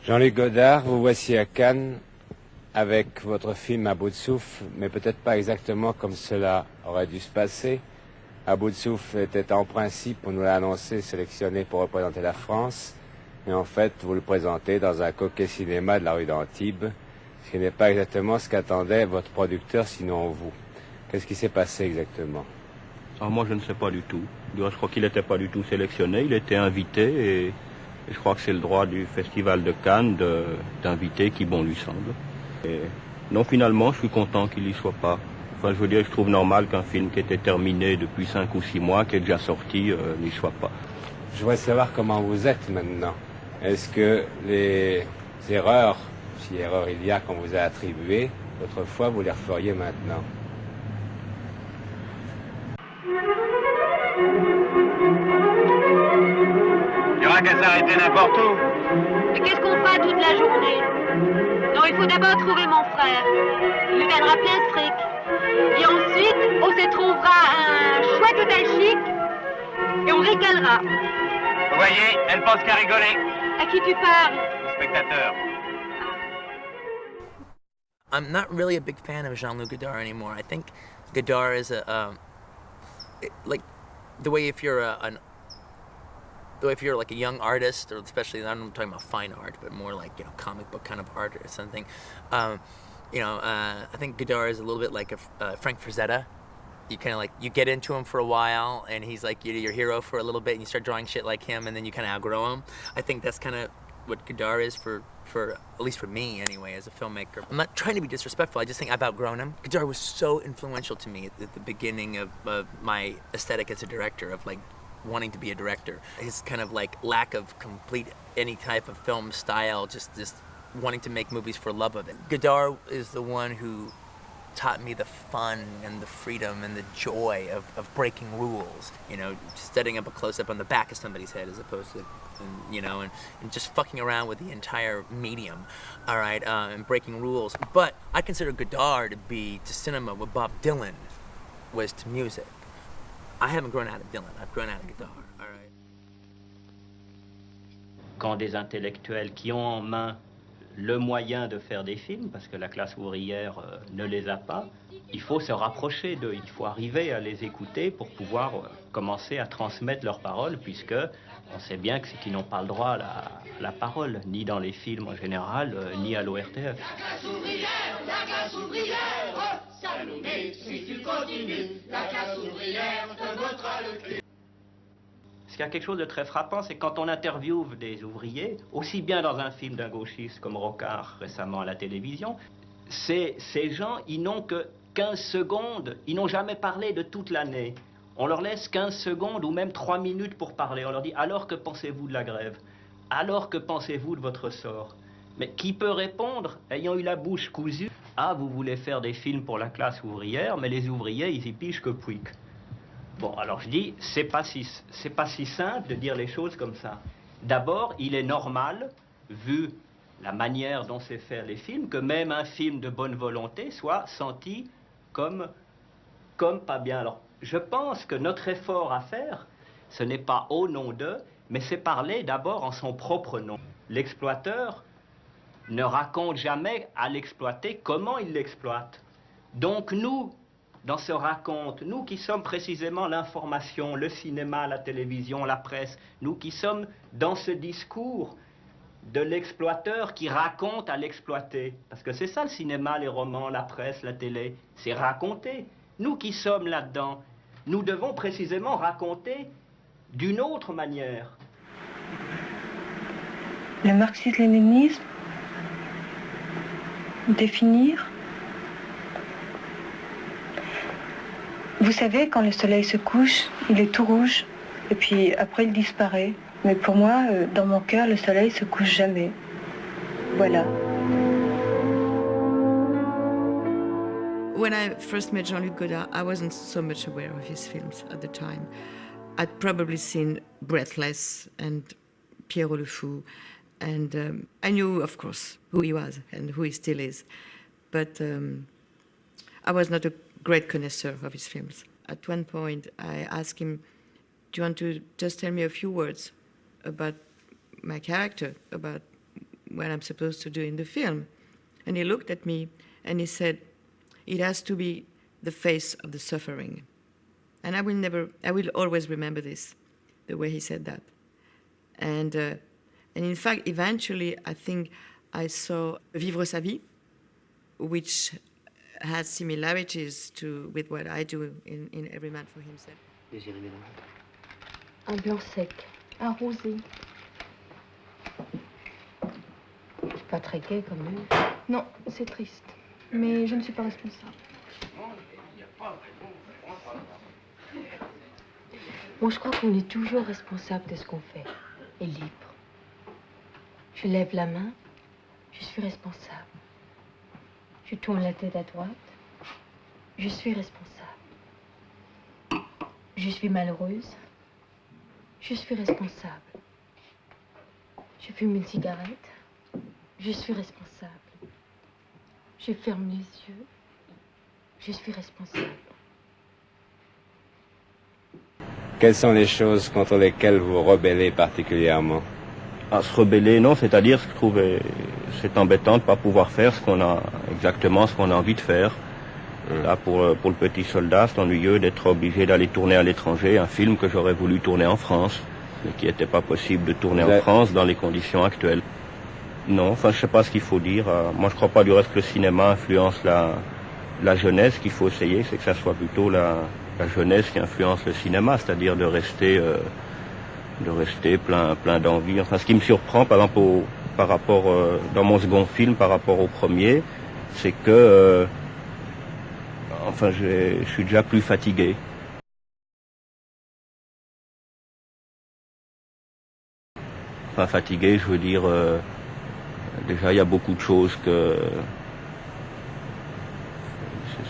Jean-Luc Godard, vous voici à Cannes avec votre film À bout de souffle, mais peut-être pas exactement comme cela aurait dû se passer. À bout de souffle était en principe, on nous l'a annoncé, sélectionné pour représenter la France, mais en fait, vous le présentez dans un coquet cinéma de la rue d'Antibes, ce qui n'est pas exactement ce qu'attendait votre producteur, sinon vous. Qu'est-ce qui s'est passé exactement? Alors moi, je ne sais pas du tout. Je crois qu'il n'était pas du tout sélectionné, il était invité et je crois que c'est le droit du Festival de Cannes d'inviter qui bon lui semble. Et non, finalement, je suis content qu'il n'y soit pas. Enfin, je veux dire, je trouve normal qu'un film qui était terminé depuis 5 ou 6 mois, qui est déjà sorti, n'y soit pas. Je voudrais savoir comment vous êtes maintenant. Est-ce que les erreurs, si erreur il y a qu'on vous a attribuées, autrefois, vous les referiez maintenant? Il n'y aura qu'à s'arrêter n'importe où. Mais qu'est-ce qu'on fera toute la journée? Non, il faut d'abord trouver mon frère. Il lui viendra plein de fric. Et ensuite, on se trouvera un chouette hôtel chic et on régalera. Vous voyez, elle pense qu'à rigoler. À qui tu parles? Le spectateur. I'm not really a big fan of Jean-Luc Godard anymore. I think Godard is like the way if you're if you're like a young artist, or especially I'm not talking about fine art, but more like comic book kind of art or something. I think Godard is a little bit like a Frank Frazetta. You kind of like you get into him for a while, and he's like your hero for a little bit, and you start drawing shit like him, and then you kind of outgrow him. I think that's kind of what Godard is for at least for me anyway as a filmmaker. I'm not trying to be disrespectful. I just think I've outgrown him. Godard was so influential to me at the beginning of my aesthetic as a director, of like wanting to be a director. His kind of like lack of complete any type of film style, just wanting to make movies for love of it. Godard is the one who taught me the fun and the freedom and the joy of breaking rules. Setting up a close-up on the back of somebody's head as opposed to, and just fucking around with the entire medium, all right, and breaking rules. But I consider Godard to be to cinema what Bob Dylan was to music. I haven't grown out of Dylan, I've grown out of Godard, all right. Quand des intellectuels qui ont en main le moyen de faire des films, parce que la classe ouvrière ne les a pas, il faut se rapprocher d'eux, il faut arriver à les écouter pour pouvoir commencer à transmettre leurs paroles, puisque on sait bien que c'est qu'ils n'ont pas le droit à la parole, ni dans les films en général, ni à l'ORTF. La classe ouvrière, ça nous met, si tu continues, la classe ouvrière te votera le cul. Ce qu'il y a quelque chose de très frappant, c'est quand on interviewe des ouvriers, aussi bien dans un film d'un gauchiste comme Rocard récemment à la télévision, ces gens, ils n'ont que 15 secondes, ils n'ont jamais parlé de toute l'année. On leur laisse 15 secondes ou même 3 minutes pour parler. On leur dit, alors que pensez-vous de la grève? Alors que pensez-vous de votre sort? Mais qui peut répondre, ayant eu la bouche cousue? Ah, vous voulez faire des films pour la classe ouvrière, mais les ouvriers, ils y pigent que pouic. Bon, alors je dis, c'est pas si simple de dire les choses comme ça. D'abord, il est normal, vu la manière dont c'est faire les films, que même un film de bonne volonté soit senti comme pas bien. Alors, je pense que notre effort à faire, ce n'est pas au nom d'eux, mais c'est parler d'abord en son propre nom. L'exploiteur ne raconte jamais à l'exploité comment il l'exploite. Donc nous, dans ce raconte, nous qui sommes précisément l'information, le cinéma, la télévision, la presse, nous qui sommes dans ce discours de l'exploiteur qui raconte à l'exploité, parce que c'est ça le cinéma, les romans, la presse, la télé, c'est raconter. Nous qui sommes là-dedans, nous devons précisément raconter d'une autre manière. Le marxisme-léninisme, définir. Vous savez, quand le soleil se couche, il est tout rouge, et puis après il disparaît. Mais pour moi, dans mon cœur, le soleil se couche jamais. Voilà. When I first met Jean-Luc Godard, I wasn't so much aware of his films at the time. I'd probably seen Breathless and Pierrot le Fou, and I knew, of course, who he was and who he still is. But I was not a great connoisseur of his films. At one point, I asked him, do you want to just tell me a few words about my character, about what I'm supposed to do in the film. And he looked at me and he said, it has to be the face of the suffering. And I will always remember this, the way he said that. And in fact, eventually, I think I saw Vivre sa vie, which has similarities with what I do in Every Man for Himself. Un blanc sec, un rosé. Pas très gai quand même. Non, c'est triste. Mais je ne suis pas responsable. Moi, je crois qu'on est toujours responsable de ce qu'on fait. Et libre. Je lève la main, je suis responsable. Je tourne la tête à droite, je suis responsable. Je suis malheureuse, je suis responsable. Je fume une cigarette, je suis responsable. Je ferme les yeux, je suis responsable. Quelles sont les choses contre lesquelles vous rebellez particulièrement? À se rebeller, non, c'est-à-dire je trouve c'est embêtant de ne pas pouvoir faire exactement ce qu'on a envie de faire. Là, pour le petit soldat, c'est ennuyeux d'être obligé d'aller tourner à l'étranger, un film que j'aurais voulu tourner en France, mais qui n'était pas possible de tourner en France dans les conditions actuelles. Non, enfin, je sais pas ce qu'il faut dire. Moi, je crois pas du reste que le cinéma influence la jeunesse. Ce qu'il faut essayer, c'est que ça soit plutôt la jeunesse qui influence le cinéma, c'est-à-dire de rester plein d'envie. Enfin, ce qui me surprend, par exemple, par rapport dans mon second film, par rapport au premier, c'est que, enfin, je suis déjà plus fatigué. Enfin, fatigué, je veux dire, déjà, il y a beaucoup de choses que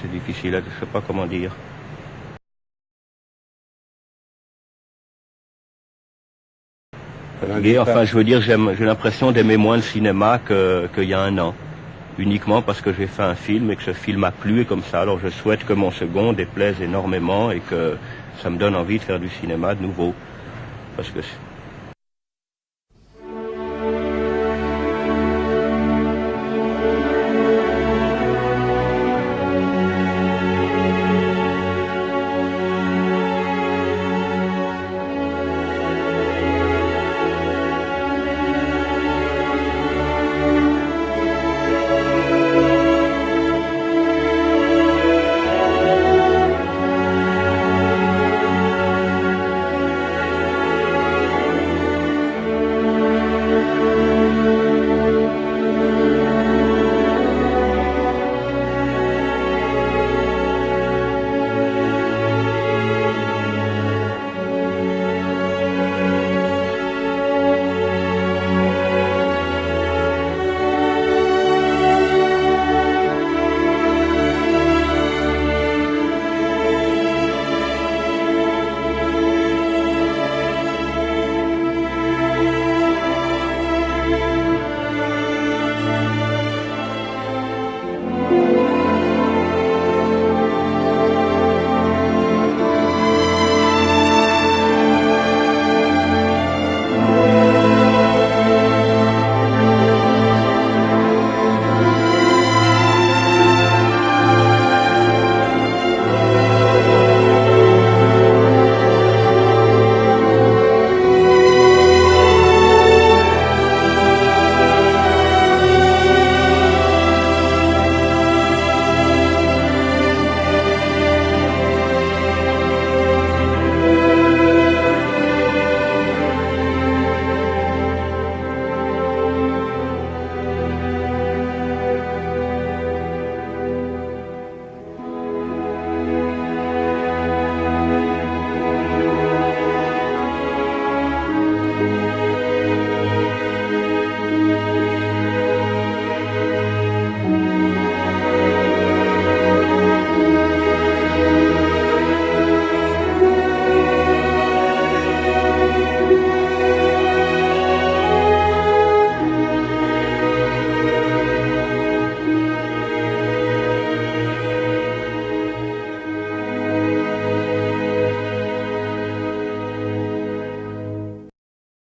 c'est difficile, je sais pas comment dire. Enfin, je veux dire, j'ai l'impression d'aimer moins le cinéma qu'il y a un an. Uniquement parce que j'ai fait un film et que ce film a plu et comme ça. Alors je souhaite que mon second déplaise énormément et que ça me donne envie de faire du cinéma de nouveau. Parce que